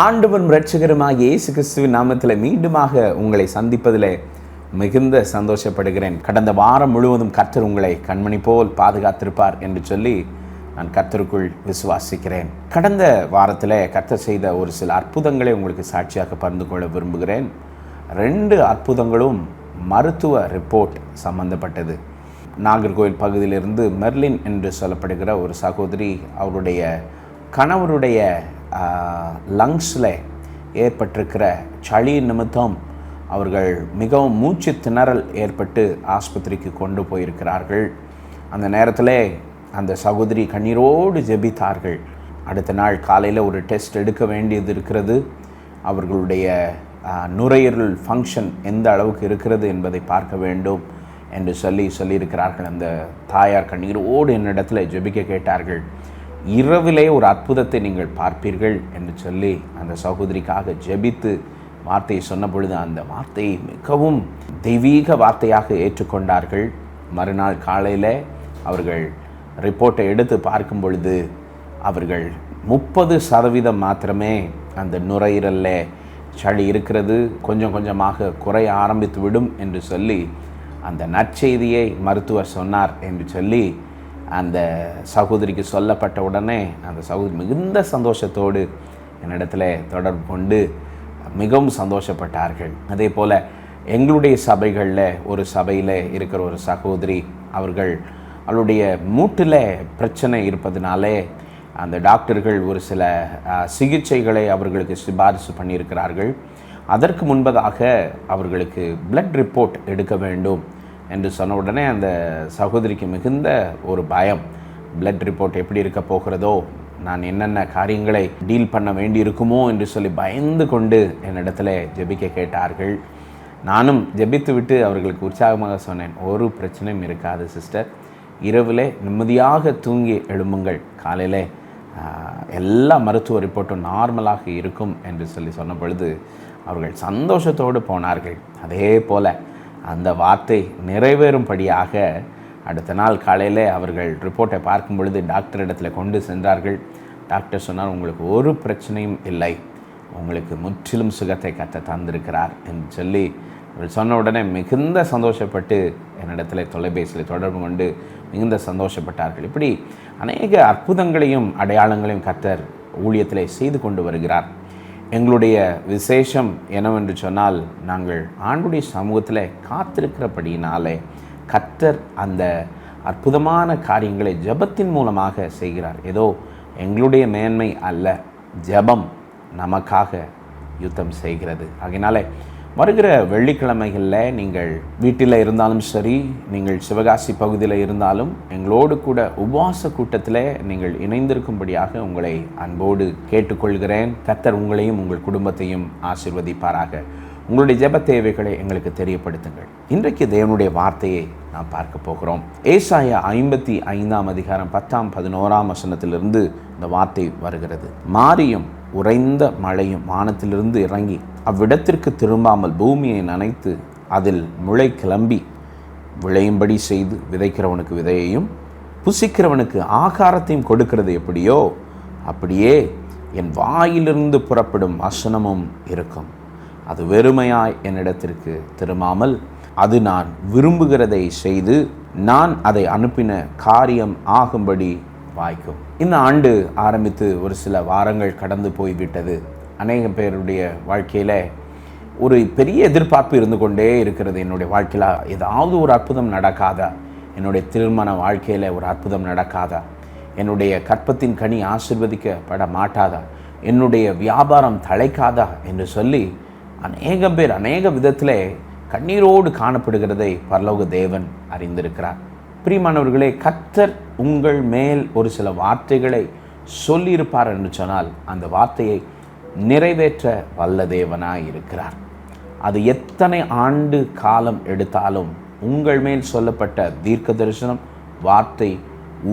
ஆண்டவரும் இரட்சகருமாகிய இயேசு கிறிஸ்துவின் நாமத்தில் மீண்டுமாக உங்களை சந்திப்பதில் மிகுந்த சந்தோஷப்படுகிறேன். கடந்த வாரம் முழுவதும் கர்த்தர் உங்களை கண்மணி போல் பாதுகாத்திருப்பார் என்று சொல்லி நான் கர்த்தருக்குள் விசுவாசிக்கிறேன். கடந்த வாரத்தில் கர்த்தர் செய்த ஒரு சில அற்புதங்களை உங்களுக்கு சாட்சியாக பகிர்ந்து கொள்ள விரும்புகிறேன். 2 அற்புதங்களும் மருத்துவ ரிப்போர்ட் சம்பந்தப்பட்டது. நாகர்கோவில் பகுதியிலிருந்து மெர்லின் என்று சொல்லப்படுகிற ஒரு சகோதரி, அவருடைய கணவருடைய லங்ஸில் ஏற்பட்டிருக்கிற சளி நிமித்தம் அவர்கள் மிகவும் மூச்சு திணறல் ஏற்பட்டு ஆஸ்பத்திரிக்கு கொண்டு போயிருக்கிறார்கள். அந்த நேரத்தில் அந்த சகோதரி கண்ணீரோடு ஜெபித்தார்கள். அடுத்த நாள் காலையில் ஒரு டெஸ்ட் எடுக்க வேண்டியது இருக்கிறது. அவர்களுடைய நுரையீரல் ஃபங்க்ஷன் எந்த அளவுக்கு இருக்கிறது என்பதை பார்க்க வேண்டும் என்று சொல்லியிருக்கிறார்கள். அந்த தாயார் கண்ணீரோடு என்னிடத்தில் ஜெபிக்க கேட்டார்கள். இரவிலே ஒரு அற்புதத்தை நீங்கள் பார்ப்பீர்கள் என்று சொல்லி அந்த சகோதரிக்காக ஜெபித்து வார்த்தையை சொன்ன பொழுது அந்த வார்த்தையை மிகவும் தெய்வீக வார்த்தையாக ஏற்றுக்கொண்டார்கள். மறுநாள் காலையில் அவர்கள் ரிப்போர்ட்டை எடுத்து பார்க்கும் பொழுது அவர்கள் 30% மாத்திரமே அந்த நுரையீரலில் சளி இருக்கிறது, கொஞ்சம் கொஞ்சமாக குறைய ஆரம்பித்து விடும் என்று சொல்லி அந்த நற்செய்தியை மருத்துவர் சொன்னார் என்று சொல்லி அந்த சகோதரிக்கு சொல்லப்பட்ட உடனே அந்த சகோதரி மிகுந்த சந்தோஷத்தோடு என்னிடத்தில் தொடர்பு கொண்டு மிகவும் சந்தோஷப்பட்டார்கள். அதே போல் எங்களுடைய சபைகளில் ஒரு சபையில் இருக்கிற ஒரு சகோதரி, அவருடைய மூட்டில் பிரச்சனை இருப்பதனாலே அந்த டாக்டர்கள் ஒரு சில சிகிச்சைகளை அவர்களுக்கு சிபாரிசு பண்ணியிருக்கிறார்கள். அதற்கு முன்பதாக அவர்களுக்கு பிளட் ரிப்போர்ட் எடுக்க வேண்டும் என்று சொன்ன உடனே அந்த சகோதரிக்கு மிகுந்த ஒரு பயம். பிளட் ரிப்போர்ட் எப்படி இருக்க போகிறதோ, நான் என்னென்ன காரியங்களை டீல் பண்ண வேண்டி இருக்குமோ என்று சொல்லி பயந்து கொண்டு என்னிடத்தில் ஜெபிக்க கேட்டார்கள். நானும் ஜெபித்து விட்டு அவர்களுக்கு உற்சாகமாக சொன்னேன், ஒரு பிரச்சனையும் இருக்காது சிஸ்டர், இரவில் நிம்மதியாக தூங்கி எழும்புங்கள், காலையில் எல்லா மருத்துவ ரிப்போர்ட்டும் நார்மலாக இருக்கும் என்று சொன்ன பொழுது அவர்கள் சந்தோஷத்தோடு போனார்கள். அதே போல் அந்த வார்த்தை நிறைவேறும்படியாக அடுத்த நாள் காலையில் அவர்கள் ரிப்போர்ட்டை பார்க்கும் பொழுது டாக்டர் இடத்துல கொண்டு சென்றார்கள். டாக்டர் சொன்னார், உங்களுக்கு ஒரு பிரச்சனையும் இல்லை, உங்களுக்கு முற்றிலும் சுகத்தை தந்திருக்கிறார் என்று சொல்லி அவர்கள் சொன்ன உடனே மிகுந்த சந்தோஷப்பட்டு என்னிடத்தில் தொலைபேசியில் தொடர்பு கொண்டு மிகுந்த சந்தோஷப்பட்டார்கள். இப்படி அநேக அற்புதங்களையும் அடையாளங்களையும் கர்த்தர் ஊழியத்திலே செய்து கொண்டு வருகிறார். எங்களுடைய விசேஷம் என்னவென்று சொன்னால், நாங்கள் ஆண்டுடைய சமூகத்தில் காத்திருக்கிறபடியினாலே கர்த்தர் அந்த அற்புதமான காரியங்களை ஜெபத்தின் மூலமாக செய்கிறார். ஏதோ எங்களுடைய மேன்மை அல்ல, ஜெபம் நமக்காக யுத்தம் செய்கிறது. ஆகையினாலே வருகிற வெள்ளிக்கிழமைகளில் நீங்கள் வீட்டில் இருந்தாலும் சரி, நீங்கள் சிவகாசி பகுதியில் இருந்தாலும் எங்களோடு கூட உபவாச கூட்டத்தில் நீங்கள் இணைந்திருக்கும்படியாக உங்களை அன்போடு கேட்டுக்கொள்கிறேன். கர்த்தர் உங்களையும் உங்கள் குடும்பத்தையும் ஆசீர்வதிப்பாராக. உங்களுடைய ஜெப தேவைகளை எங்களுக்கு தெரியப்படுத்துங்கள். இன்றைக்கு தேவனுடைய வார்த்தையை நாம் பார்க்க போகிறோம். ஏசாயா 55 அதிகாரம் 10-11 வசனத்திலிருந்து இந்த வார்த்தை வருகிறது. மாரியும் உறைந்த மழையும் வானத்திலிருந்து இறங்கி அவ்விடத்திற்கு திரும்பாமல் பூமியை நனைத்து அதில் முளை கிளம்பி விளையும்படி செய்து விதைக்கிறவனுக்கு விதையையும் புசிக்கிறவனுக்கு ஆகாரத்தையும் கொடுக்கிறது எப்படியோ அப்படியே என் வாயிலிருந்து புறப்படும் வசனமும் இருக்கும். அது வெறுமையாய் என்னிடத்திற்கு திரும்பாமல் அது நான் விரும்புகிறதை செய்து நான் அதை அனுப்பின காரியம் ஆகும்படி வாய்க்கும். இந்த ஆண்டு ஆரம்பித்து ஒரு சில வாரங்கள் கடந்து போய்விட்டது. அநேக பேருடைய வாழ்க்கையில் ஒரு பெரிய எதிர்பார்ப்பு இருந்து கொண்டே இருக்கிறது. என்னுடைய வாழ்க்கையில் ஏதாவது ஒரு அற்புதம் நடக்காதா, என்னுடைய திருமண வாழ்க்கையில் ஒரு அற்புதம் நடக்காதா, என்னுடைய கற்பத்தின் கனி ஆசீர்வதிக்கப்பட மாட்டாதா, என்னுடைய வியாபாரம் தழைக்காதா என்று சொல்லி அநேக பேர் அநேக விதத்தில் கண்ணீரோடு காணப்படுகிறதை பரலோக தேவன் அறிந்திருக்கிறார். பிரியமானவர்களே, கர்த்தர் உங்கள் மேல் ஒரு சில வார்த்தைகளை சொல்லியிருப்பார் என்று சொன்னால் அந்த வார்த்தையை நிறைவேற்ற வல்ல தேவனாய் இருக்கிறார். அது எத்தனை ஆண்டு காலம் எடுத்தாலும் உங்கள் மேல் சொல்லப்பட்ட தீர்க்க தரிசனம் வார்த்தை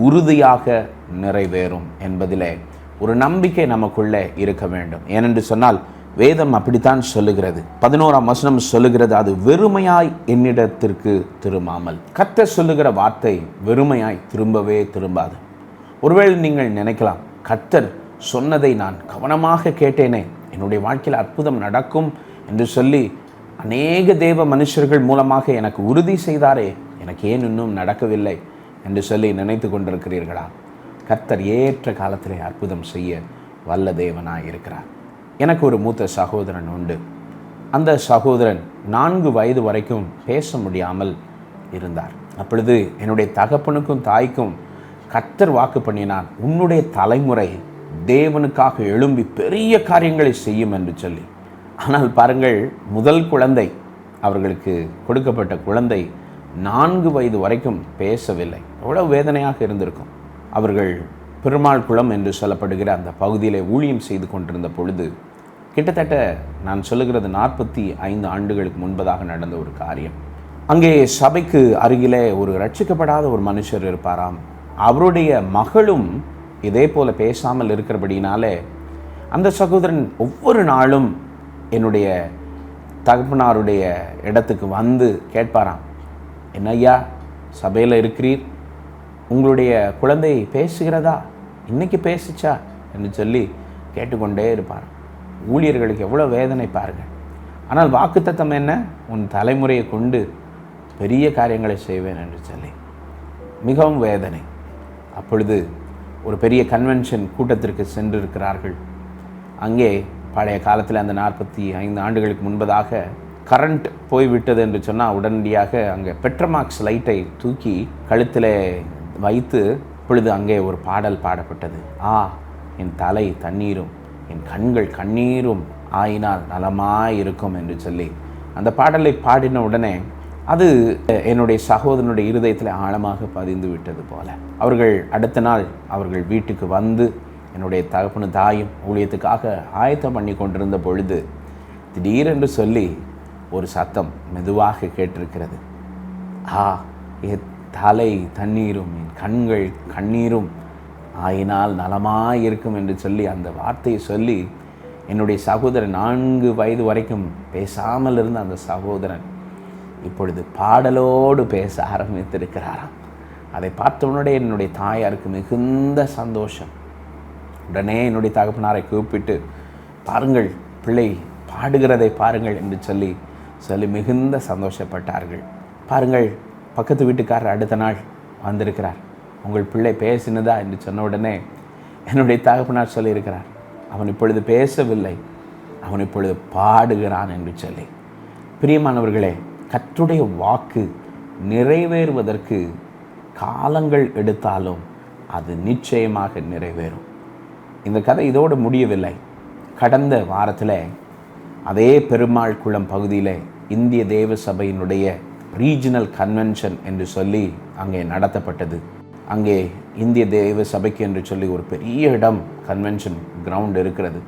உறுதியாக நிறைவேறும் என்பதிலே ஒரு நம்பிக்கை நமக்குள்ளே இருக்க வேண்டும். ஏனென்று சொன்னால் வேதம் அப்படித்தான் சொல்லுகிறது. 11ஆம் வசனம் சொல்லுகிறது, அது வெறுமையாய் என்னிடத்திற்கு திரும்பாமல். கர்த்தர் சொல்லுகிற வார்த்தை வெறுமையாய் திரும்பவே திரும்பாது. ஒருவேளை நீங்கள் நினைக்கலாம், கர்த்தர் சொன்னதை நான் கவனமாக கேட்டேனே, என்னுடைய வாழ்க்கையில் அற்புதம் நடக்கும் என்று சொல்லி அநேக தேவ மனுஷர்கள் மூலமாக எனக்கு உறுதி செய்தாரே, எனக்கு ஏன் இன்னும் நடக்கவில்லை என்று சொல்லி நினைத்து கொண்டிருக்கிறீர்களா? கர்த்தர் ஏற்ற காலத்திலே அற்புதம் செய்ய வல்ல தேவனாய் இருக்கிறார். எனக்கு ஒரு மூத்த சகோதரன் உண்டு. அந்த சகோதரன் 4 வயது வரைக்கும் பேச முடியாமல் இருந்தார். அப்பொழுது என்னுடைய தகப்பனுக்கும் தாய்க்கும் கர்த்தர் வாக்கு பண்ணினார், உன்னுடைய தலைமுறை தேவனுக்காக எழும்பி பெரிய காரியங்களை செய்யும் என்று சொல்லி. ஆனால் பாருங்கள், முதல் குழந்தை, அவர்களுக்கு கொடுக்கப்பட்ட குழந்தை 4 வயது வரைக்கும் பேசவில்லை. எவ்வளவு வேதனையாக இருந்திருக்கும். அவர்கள் பெருமாள் குளம் என்று சொல்லப்படுகிற அந்த பகுதியிலே ஊழியம் செய்து கொண்டிருந்த பொழுது, கிட்டத்தட்ட நான் சொல்லுகிறது 45 ஆண்டுகளுக்கு முன்பதாக நடந்த ஒரு காரியம். அங்கே சபைக்கு அருகிலே ஒரு ரட்சிக்கப்படாத ஒரு மனுஷர் இருப்பாராம். அவருடைய மகளும் இதே போல பேசாமல் இருக்கிறபடினாலே அந்த சகோதரன் ஒவ்வொரு நாளும் என்னுடைய தகப்பனாருடைய இடத்துக்கு வந்து கேட்பாராம், என்னய்யா சபையில் இருக்கிறீர், உங்களுடைய குழந்தை பேசுகிறதா, இன்னைக்கு பேசிச்சா என்று சொல்லி கேட்டுக்கொண்டே இருப்பார். ஊழியர்களுக்கு எவ்வளோ வேதனை பாருங்கள். ஆனால் வாக்குத்தத்தம் என்ன? உன் தலைமுறையை கொண்டு பெரிய காரியங்களை செய்வேன் என்று சொல்லி. மிகவும் வேதனை. அப்பொழுது ஒரு பெரிய கன்வென்ஷன் கூட்டத்திற்கு சென்றிருக்கிறார்கள். அங்கே பழைய காலத்தில் அந்த 45 ஆண்டுகளுக்கு முன்பதாக கரண்ட் போய்விட்டது என்று சொன்னால் உடனடியாக அங்கே பெட்ரோமாக்ஸ் லைட்டை தூக்கி கழுத்தில் வைத்து இப்பொழுது அங்கே ஒரு பாடல் பாடப்பட்டது. என் தலை தண்ணீரும் என் கண்கள் கண்ணீரும் ஆயினால் நலமாயிருக்கும் என்று சொல்லி அந்த பாடலை பாடின உடனே அது என்னுடைய சகோதரனுடைய இருதயத்தில் ஆழமாக பதிந்து விட்டது போல. அவர்கள் அடுத்த நாள் அவர்கள் வீட்டுக்கு வந்து என்னுடைய தகப்பனு தாயும் ஊழியத்துக்காக ஆயத்தம் பண்ணி கொண்டிருந்த பொழுது திடீரென்று சொல்லி ஒரு சத்தம் மெதுவாக கேட்டிருக்கிறது. என் தலை தண்ணீரும் என் கண்கள் கண்ணீரும் ஆயினால் நலமாயிருக்கும் என்று சொல்லி அந்த வார்த்தையை சொல்லி என்னுடைய சகோதரன் 4 வயது வரைக்கும் பேசாமல் இருந்த அந்த சகோதரன் இப்பொழுது பாடலோடு பேச ஆரம்பித்திருக்கிறாராம். அதை பார்த்தவுடனே என்னுடைய தாயாருக்கு மிகுந்த சந்தோஷம். உடனே என்னுடைய தகப்பனாரை கூப்பிட்டு, பாருங்கள் பிள்ளை பாடுகிறதை பாருங்கள் என்று சொல்லி மிகுந்த சந்தோஷப்பட்டார்கள். பாருங்கள், பக்கத்து வீட்டுக்காரர் அடுத்த நாள் வந்திருக்கிறார், உங்கள் பிள்ளை பேசினதா என்று சொன்ன உடனே என்னுடைய தகப்பனார் சொல்லியிருக்கிறார், அவன் இப்பொழுது பேசவில்லை, அவன் இப்பொழுது பாடுகிறான் என்று சொல்லி. பிரியமானவர்களே, கர்த்தருடைய வாக்கு நிறைவேறுவதற்கு காலங்கள் எடுத்தாலும் அது நிச்சயமாக நிறைவேறும். இந்த கதை இதோடு முடியவில்லை. கடந்த வாரத்தில் அதே பெருமாள் குளம் பகுதியில் இந்திய தேவ சபையினுடைய ரீஜனல் கன்வென்ஷன் என்று சொல்லி அங்கே நடத்தப்பட்டது. அங்கே இந்திய தேவ சபைக்கு என்று சொல்லி ஒரு பெரிய இடம், கன்வென்ஷன் கிரவுண்ட் இருக்கிறது.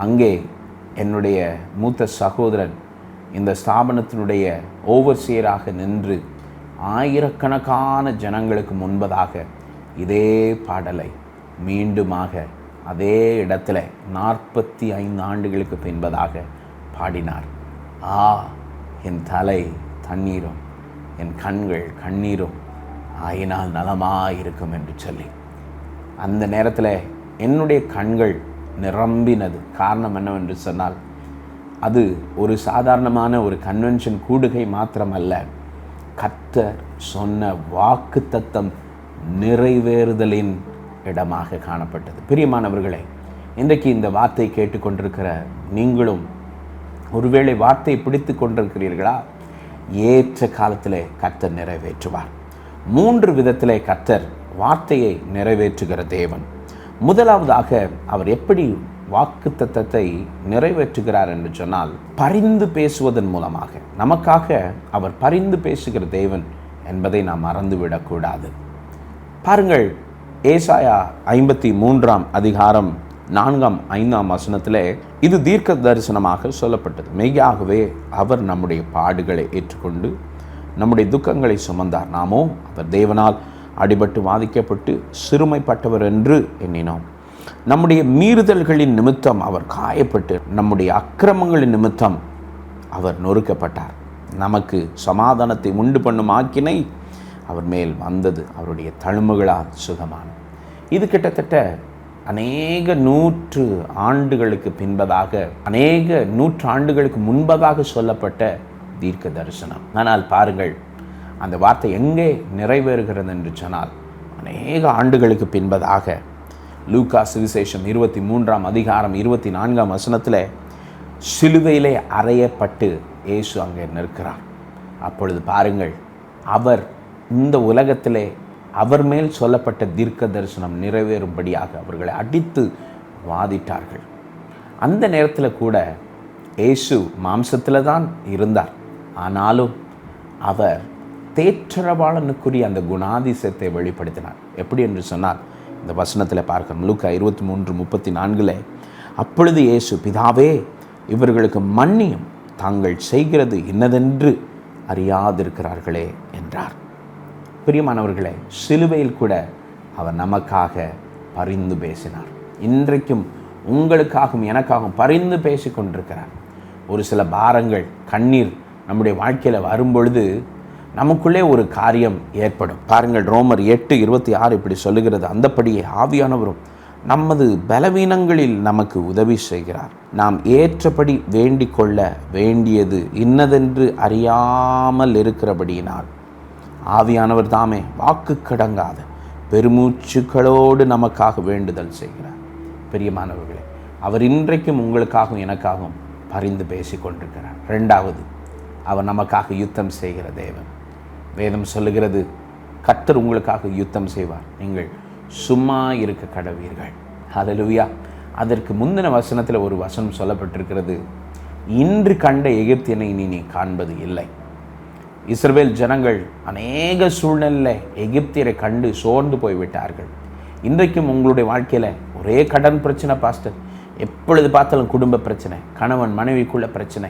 அங்கே என்னுடைய மூத்த சகோதரன் இந்த ஸ்தாபனத்தினுடைய ஓவர்சியராக நின்று ஆயிரக்கணக்கான ஜனங்களுக்கு முன்பதாக இதே பாடலை மீண்டுமாக அதே இடத்துல 45 ஆண்டுகளுக்கு பின்பதாக பாடினார். என் தலை தண்ணீரும் என் கண்கள் கண்ணீரும் ஆயினால் நலமாயிருக்கும் என்று சொல்லி. அந்த நேரத்தில் என்னுடைய கண்கள் நிரம்பினது. காரணம் என்னவென்று சொன்னால், அது ஒரு சாதாரணமான ஒரு கன்வென்ஷன் கூடுகை மாத்திரமல்ல, கர்த்தர் சொன்ன வாக்குத்தத்தம் நிறைவேறுதலின் இடமாக காணப்பட்டது. பிரியமானவர்களே, இன்றைக்கு இந்த வார்த்தை கேட்டுக்கொண்டிருக்கிற நீங்களும் ஒருவேளை வார்த்தையை பிடித்து கொண்டிருக்கிறீர்களா? ஏற்ற காலத்திலே கர்த்தர் நிறைவேற்றுவார். 3 விதத்திலே கர்த்தர் வார்த்தையை நிறைவேற்றுகிற தேவன். முதலாவதாக அவர் எப்படி வாக்குத்தத்தத்தை நிறைவேற்றுகிறார் என்று சொன்னால், பரிந்து பேசுவதன் மூலமாக. நமக்காக அவர் பரிந்து பேசுகிற தேவன் என்பதை நாம் மறந்துவிடக்கூடாது. பாருங்கள், ஏசாயா 53ஆம் அதிகாரம் 4ஆம் 5ஆம் வசனத்திலே இது தீர்க்க தரிசனமாக சொல்லப்பட்டது. மெய்யாகவே அவர் நம்முடைய பாடுகளை ஏற்றுக்கொண்டு நம்முடைய துக்கங்களை சுமந்தார், நாமோ அவர் தேவனால் அடிபட்டு வாதிக்கப்பட்டு சிறுமைப்பட்டவர் என்று எண்ணினோம். நம்முடைய மீறுதல்களின் நிமித்தம் அவர் காயப்பட்டு நம்முடைய அக்கிரமங்களின் நிமித்தம் அவர் நொறுக்கப்பட்டார். நமக்கு சமாதானத்தை உண்டு பண்ணும் ஆக்கினை அவர் மேல் வந்தது, அவருடைய தழும்புகளால் சுகமானது. இது கிட்டத்தட்ட அநேக 100 ஆண்டுகளுக்கு பின்பதாக, அநேக 100 ஆண்டுகளுக்கு முன்பதாக சொல்லப்பட்ட தீர்க்க தரிசனம். ஆனால் பாருங்கள், அந்த வார்த்தை எங்கே நிறைவேறுகிறது என்று சொன்னால், அநேக ஆண்டுகளுக்கு பின்பதாக லூக்கா சுவிசேஷம் 23ஆம் அதிகாரம் 24ஆம் வசனத்தில் சிலுவையிலே அறையப்பட்டு இயேசு அங்கே நிற்கிறார். அப்பொழுது பாருங்கள், அவர் இந்த உலகத்திலே அவர் மேல் சொல்லப்பட்ட தீர்க்க தரிசனம் நிறைவேறும்படியாக அவர்களை அடித்து வாதிட்டார்கள். அந்த நேரத்தில் கூட இயேசு மாம்சத்தில் தான் இருந்தார். ஆனாலும் அவர் தேற்றரவாளனுக்குரிய அந்த குணாதிசயத்தை வெளிப்படுத்தினார். எப்படி என்று சொன்னால், இந்த வசனத்தில் பார்க்கணும். லூக்கா 23:34 அப்பொழுது இயேசு, பிதாவே, இவர்களுக்கு மன்னியும், தாங்கள் செய்கிறது இன்னதென்று அறியாதிருக்கிறார்களே என்றார். பிரியமானவர்களே, சிலுவையில் கூட அவர் நமக்காக பரிந்து பேசினார். இன்றைக்கும் உங்களுக்காகவும் எனக்காகவும் பரிந்து பேசி கொண்டிருக்கிறார். ஒரு சில பாரங்கள், கண்ணீர் நம்முடைய வாழ்க்கையில் வரும்பொழுது நமக்குள்ளே ஒரு காரியம் ஏற்படும். பாருங்கள், ரோமர் 8:26 இப்படி சொல்லுகிறது, அந்தப்படியே ஆவியானவரும் நமது பலவீனங்களில் நமக்கு உதவி செய்கிறார். நாம் ஏற்றபடி வேண்டிக் கொள்ள வேண்டியது இன்னதென்று அறியாமல் இருக்கிறபடியினால் ஆவியானவர் தாமே வாக்கு கடங்காத பெருமூச்சுக்களோடு நமக்காக வேண்டுதல் செய்கிறார். பிரியமானவர்களே, அவர் இன்றைக்கும் உங்களுக்காகவும் எனக்காகவும் பரிந்து பேசி கொண்டிருக்கிறார். 2வது, அவர் நமக்காக யுத்தம் செய்கிற தேவன். வேதம் சொல்லுகிறது, கர்த்தர் உங்களுக்காக யுத்தம் செய்வார், நீங்கள் சும்மா இருக்க கடவீர்கள். ஹல்லேலூயா. அதற்கு முந்தின வசனத்தில் ஒரு வசனம் சொல்லப்பட்டிருக்கிறது, இன்று கண்ட எகிப்தியனை நீ காண்பது இல்லை. இஸ்ரவேல் ஜனங்கள் அநேக சூழ்நிலை எகிப்தியரை கண்டு சோர்ந்து போய்விட்டார்கள். இன்றைக்கும் உங்களுடைய வாழ்க்கையில் ஒரே கடன் பிரச்சனை பாஸ்டர், எப்பொழுது பார்த்தாலும் குடும்ப பிரச்சனை, கணவன் மனைவிக்குள்ள பிரச்சனை,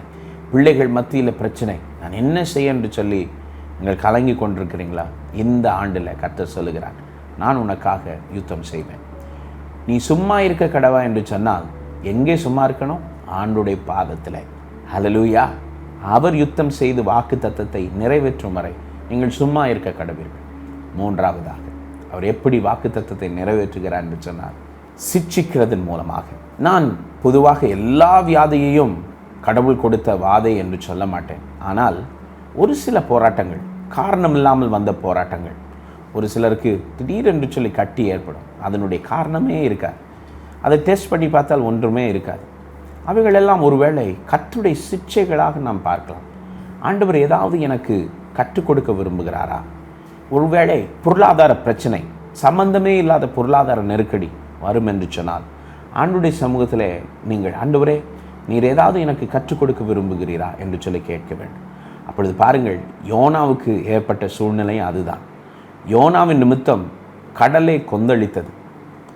பிள்ளைகள் மத்தியில் பிரச்சனை, நான் என்ன செய்ய என்று சொல்லி நீங்கள் கலங்கி கொண்டிருக்கிறீங்களா? இந்த ஆண்டில் கர்த்தர் சொல்லுகிறார், நான் உனக்காக யுத்தம் செய்வேன். நீ சும்மா இருக்க கடவா என்று சொன்னால் எங்கே சும்மா இருக்கணும்? ஆண்டுடைய பாதத்தில். ஹல்லேலூயா. அவர் யுத்தம் செய்து வாக்கு தத்தத்தை நிறைவேற்றும் வரை நீங்கள் சும்மா இருக்க கடவீர்கள். 3வதாக, அவர் எப்படி வாக்கு தத்தத்தை நிறைவேற்றுகிறார் என்று சொன்னால், சிட்சிக்கிறதன் மூலமாக. நான் பொதுவாக எல்லா வியாதியையும் கடவுள் கொடுத்த வாதை என்று சொல்ல மாட்டேன். ஆனால் ஒரு சில போராட்டங்கள், காரணம் இல்லாமல் வந்த போராட்டங்கள், ஒரு சிலருக்கு திடீரென்று சொல்லி கட்டி ஏற்படும், அதனுடைய காரணமே இருக்காது. அதை டெஸ்ட் பண்ணி பார்த்தால் ஒன்றுமே இருக்காது. அவைகளெல்லாம் ஒருவேளை கர்த்தருடைய சிட்சைகளாக நாம் பார்க்கலாம். ஆண்டவர் ஏதாவது எனக்கு கற்றுக் கொடுக்க விரும்புகிறாரா? ஒருவேளை பொருளாதார பிரச்சனை, சம்பந்தமே இல்லாத பொருளாதார நெருக்கடி வரும் என்று சொன்னால், ஆண்டவருடைய சமூகத்தில் நீங்கள், ஆண்டவரே, நீர் ஏதாவது எனக்கு கற்றுக் கொடுக்க விரும்புகிறீரா என்று சொல்லி கேட்க வேண்டும். அப்பொழுது பாருங்கள், யோனாவுக்கு ஏற்பட்ட சூழ்நிலை அதுதான். யோனாவின் நிமித்தம் கடலை கொந்தளித்தது.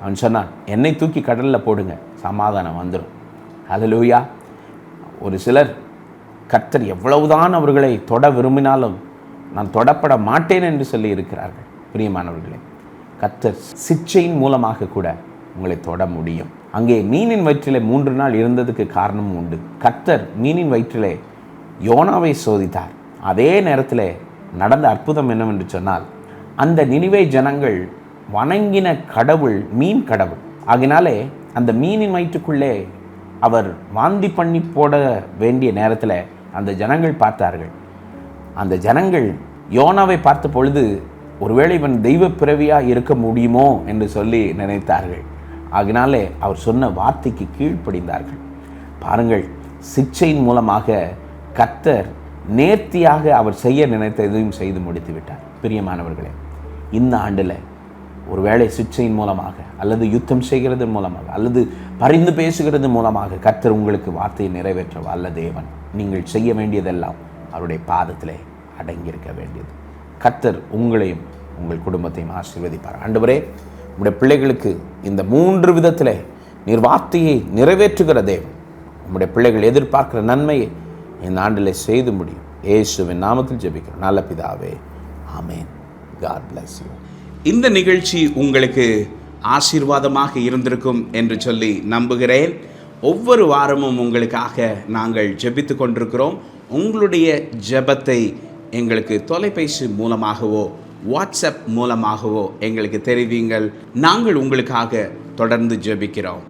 அவன் சொன்னான், என்னை தூக்கி கடலில் போடுங்க, சமாதானம் வந்துடும். ஹல்லேலூயா. ஒரு சிலர் கர்த்தர் எவ்வளவுதான் அவர்களை தொட விரும்பினாலும் நான் தொடப்பட மாட்டேன் என்று சொல்லி இருக்கிறார்கள். பிரியமானவர்களே, கர்த்தர் சிட்சையின் மூலமாக கூட உங்களை தொட முடியும். அங்கே மீனின் வயிற்றிலே 3 நாள் இருந்ததுக்கு காரணமும் உண்டு. கர்த்தர் மீனின் வயிற்றிலே யோனாவை சோதித்தார். அதே நேரத்தில் நடந்த அற்புதம் என்னவென்று சொன்னால், அந்த நினிவே ஜனங்கள் வணங்கின கடவுள் மீன் கடவுள். ஆகினாலே அந்த மீனின் வயிற்றுக்குள்ளே அவர் வாந்தி பண்ணி போட வேண்டிய நேரத்தில் அந்த ஜனங்கள் பார்த்தார்கள். அந்த ஜனங்கள் யோனாவை பார்த்த பொழுது, ஒருவேளை இவன் தெய்வ பிறவியாக இருக்க முடியுமோ என்று சொல்லி நினைத்தார்கள். ஆகினாலே அவர் சொன்ன வார்த்தைக்கு கீழ்ப்படிந்தார்கள். பாருங்கள், சிட்சையின் மூலமாக கர்த்தர் நேர்த்தியாக அவர் செய்ய நினைத்த எதையும் செய்து முடித்து விட்டார். பிரியமானவர்களே, இந்த ஆண்டில் ஒருவேளை சிட்சையின் மூலமாக, அல்லது யுத்தம் செய்கிறது மூலமாக, அல்லது பரிந்து பேசுகிறது மூலமாக கர்த்தர் உங்களுக்கு வார்த்தையை நிறைவேற்ற வல்ல தேவன். நீங்கள் செய்ய வேண்டியதெல்லாம் அவருடைய பாதத்திலே அடங்கியிருக்க வேண்டியது. கர்த்தர் உங்களையும் உங்கள் குடும்பத்தையும் ஆசீர்வதிப்பார். ஆண்டவரே, உங்களுடைய பிள்ளைகளுக்கு இந்த 3 விதத்திலே நீர் வார்த்தையை நிறைவேற்றுகிற தேவன். உங்களுடைய பிள்ளைகள் எதிர்பார்க்கிற நன்மையை இந்த ஆண்டிலே செய்து முடியும். இயேசுவின் நாமத்தில் ஜெபிக்கிறோம் நல்ல பிதாவே, ஆமென். God bless you. இந்த நிகழ்ச்சி உங்களுக்கு ஆசீர்வாதமாக இருந்திருக்கும் என்று சொல்லி நம்புகிறேன். ஒவ்வொரு வாரமும் உங்களுக்காக நாங்கள் ஜெபித்து கொண்டிருக்கிறோம். உங்களுடைய ஜெபத்தை எங்களுக்கு தொலைபேசி மூலமாகவோ வாட்ஸ்அப் மூலமாகவோ எங்களுக்கு தெரிவிங்கள். நாங்கள் உங்களுக்காக தொடர்ந்து ஜெபிக்கிறோம்.